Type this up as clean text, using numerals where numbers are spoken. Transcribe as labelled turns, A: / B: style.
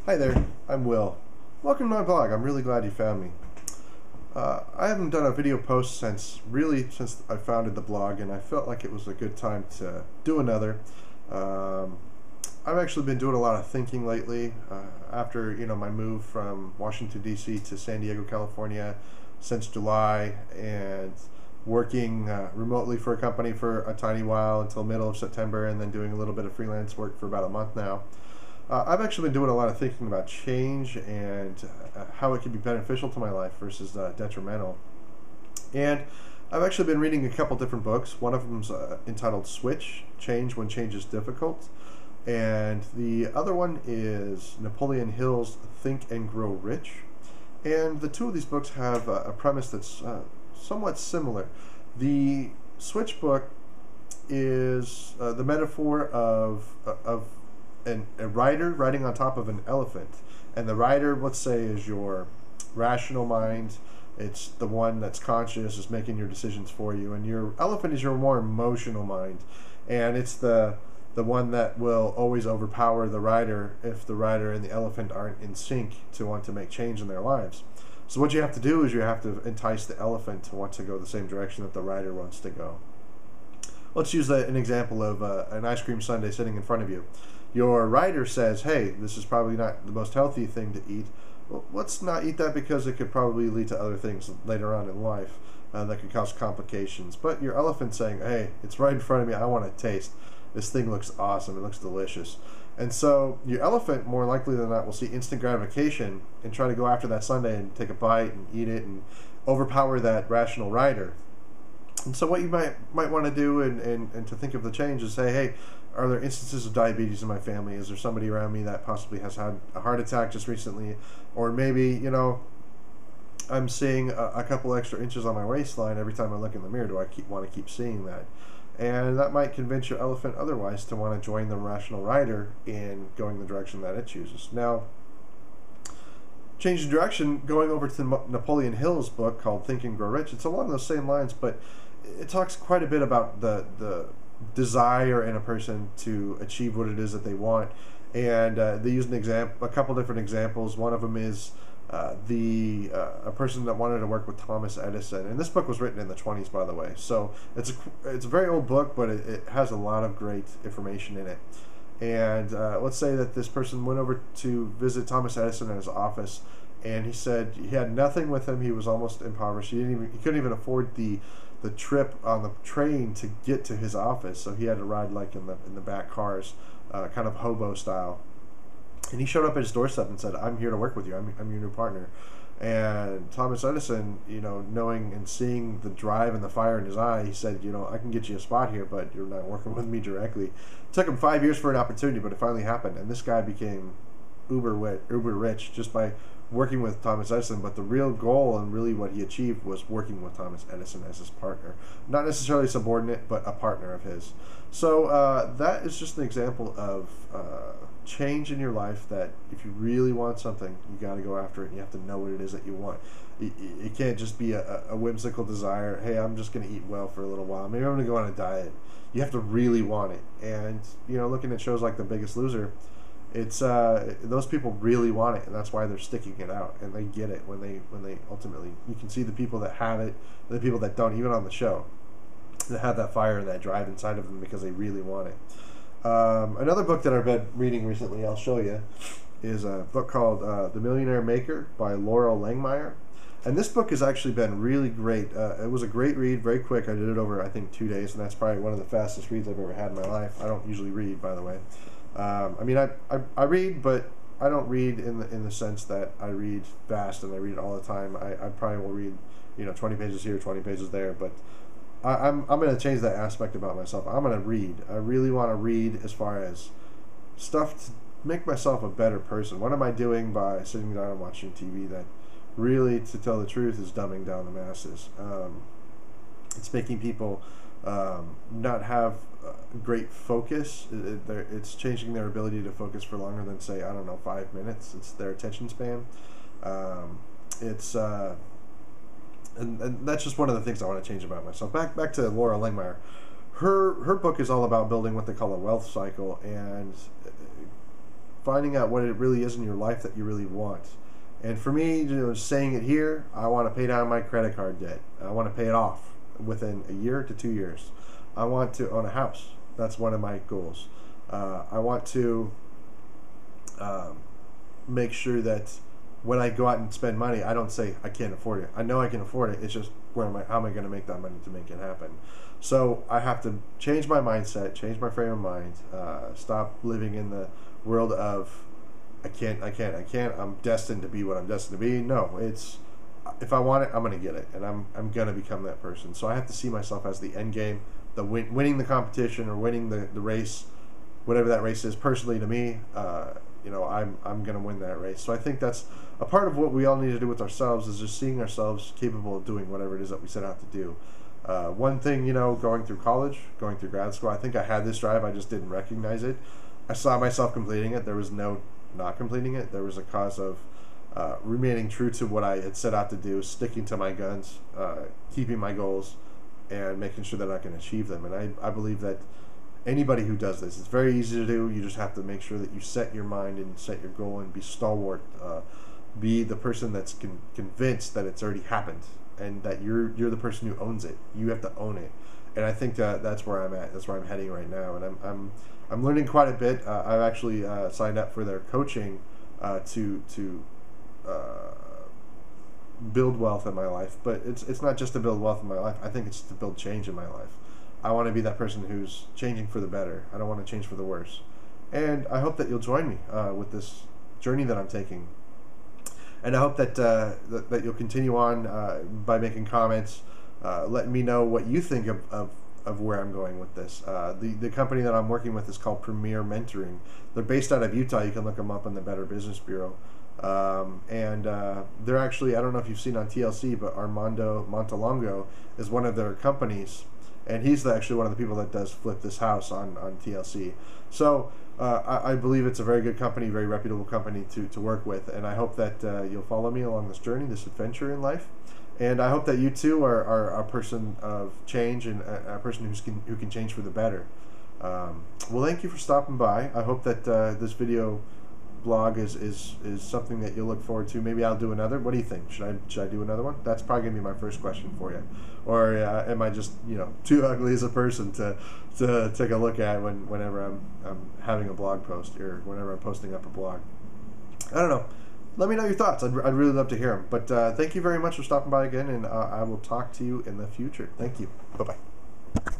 A: Hi there, I'm Will. Welcome to my blog. I'm really glad you found me. I haven't done a video post since I founded the blog, and I felt like it was a good time to do another. I've actually been doing a lot of thinking lately after my move from Washington D.C. to San Diego, California since July, and working remotely for a company for a tiny while until middle of September, and then doing a little bit of freelance work for about a month now. I've actually been doing a lot of thinking about change and how it can be beneficial to my life versus detrimental. And I've actually been reading a couple different books. One of them's entitled Switch, Change When Change is Difficult. And the other one is Napoleon Hill's Think and Grow Rich. And the two of these books have a premise that's somewhat similar. The Switch book is the metaphor of a rider riding on top of an elephant, and the rider, let's say, is your rational mind. It's the one that's conscious, is making your decisions for you, and your elephant is your more emotional mind, and it's the one that will always overpower the rider if the rider and the elephant aren't in sync to want to make change in their lives. So what you have to do is you have to entice the elephant to want to go the same direction that the rider wants to go. Let's use an example of an ice cream sundae sitting in front of you. Your rider says, hey, this is probably not the most healthy thing to eat. Well, let's not eat that because it could probably lead to other things later on in life that could cause complications. But your elephant's saying, hey, it's right in front of me. I want to taste. This thing looks awesome. It looks delicious. And so your elephant, more likely than not, will see instant gratification and try to go after that sundae and take a bite and eat it and overpower that rational rider. And so what you might want to do and to think of the change is say, hey, are there instances of diabetes in my family? Is there somebody around me that possibly has had a heart attack just recently? Or maybe, I'm seeing a couple extra inches on my waistline every time I look in the mirror. Do I want to keep seeing that? And that might convince your elephant otherwise to want to join the rational rider in going the direction that it chooses. Now, change the direction, going over to Napoleon Hill's book called Think and Grow Rich, it's along those same lines, but it talks quite a bit about the desire in a person to achieve what it is that they want, and they use a couple different examples. One of them is a person that wanted to work with Thomas Edison, and this book was written in the 20s, by the way, so it's a very old book, but it has a lot of great information in it. And let's say that this person went over to visit Thomas Edison at his office, and he said he had nothing with him. He was almost impoverished. He couldn't even afford the trip on the train to get to his office, so he had to ride like in the back cars, kind of hobo style. And he showed up at his doorstep and said, "I'm here to work with you. I'm your new partner." And Thomas Edison, knowing and seeing the drive and the fire in his eye, he said, "I can get you a spot here, but you're not working with me directly." It took him 5 years for an opportunity, but it finally happened, and this guy became uber rich just by working with Thomas Edison. But the real goal and really what he achieved was working with Thomas Edison as his partner, not necessarily subordinate, but a partner of his. So that is just an example of change in your life, that if you really want something, you got to go after it, and you have to know what it is that you want. It can't just be a whimsical desire. Hey, I'm just going to eat well for a little while, maybe I'm going to go on a diet. You have to really want it. And looking at shows like The Biggest Loser, it's those people really want it, and that's why they're sticking it out, and they get it when they ultimately, you can see the people that have it and the people that don't, even on the show, that have that fire and that drive inside of them because they really want it. Another book that I've been reading recently, I'll show you, is a book called The Millionaire Maker by Loral Langemeier. And this book has actually been really great. It was a great read, very quick. I did it over, I think, 2 days, and that's probably one of the fastest reads I've ever had in my life. I don't usually read, by the way. I read, but I don't read in the sense that I read fast and I read all the time. I probably will read 20 pages here, 20 pages there, but I'm going to change that aspect about myself. I'm going to read. I really want to read as far as stuff to make myself a better person. What am I doing by sitting down and watching TV that really, to tell the truth, is dumbing down the masses? It's making people not have great focus. It's changing their ability to focus for longer than, say, 5 minutes. It's their attention span. And that's just one of the things I want to change about myself. Back to Loral Langemeier. Her book is all about building what they call a wealth cycle, and finding out what it really is in your life that you really want. And for me, saying it here, I want to pay down my credit card debt. I want to pay it off within a year to 2 years. I want to own a house. That's one of my goals. I want to make sure that when I go out and spend money, I don't say I can't afford it. I know I can afford it. It's just how am I going to make that money to make it happen? So I have to change my mindset, change my frame of mind, stop living in the world of I can't. I'm destined to be what I'm destined to be. No, it's if I want it, I'm going to get it, and I'm going to become that person. So I have to see myself as the end game, the winning the competition or winning the race, whatever that race is. Personally, to me, I'm going to win that race. So I think that's a part of what we all need to do with ourselves is just seeing ourselves capable of doing whatever it is that we set out to do. One thing, going through college, going through grad school, I think I had this drive. I just didn't recognize it. I saw myself completing it. There was no not completing it. There was a cause of remaining true to what I had set out to do, sticking to my guns, keeping my goals, and making sure that I can achieve them. And I believe that anybody who does this, it's very easy to do. You just have to make sure that you set your mind and set your goal and be stalwart. Be the person that's convinced that it's already happened and that you're the person who owns it. You have to own it. And I think that's where I'm at. That's where I'm heading right now. And I'm learning quite a bit. I've actually signed up for their coaching to build wealth in my life. But it's not just to build wealth in my life. I think it's to build change in my life. I want to be that person who's changing for the better. I don't want to change for the worse. And I hope that you'll join me with this journey that I'm taking. And I hope that that you'll continue on by making comments, letting me know what you think of where I'm going with this. The company that I'm working with is called Premier Mentoring. They're based out of Utah. You can look them up on the Better Business Bureau. And they're actually, I don't know if you've seen on TLC, but Armando Montalongo is one of their companies. And he's actually one of the people that does Flip This House on TLC. So I believe it's a very good company, very reputable company to work with. And I hope that you'll follow me along this journey, this adventure in life. And I hope that you too are a person of change and a person who can change for the better. Well, thank you for stopping by. I hope that this video blog is something that you'll look forward to. Maybe I'll do another. What do you think? Should I do another one? That's probably gonna be my first question for you. Or am I just too ugly as a person to take a look at whenever I'm having a blog post or whenever I'm posting up a blog? I don't know. Let me know your thoughts. I'd really love to hear them. But thank you very much for stopping by again, and I will talk to you in the future. Thank you. Bye-bye.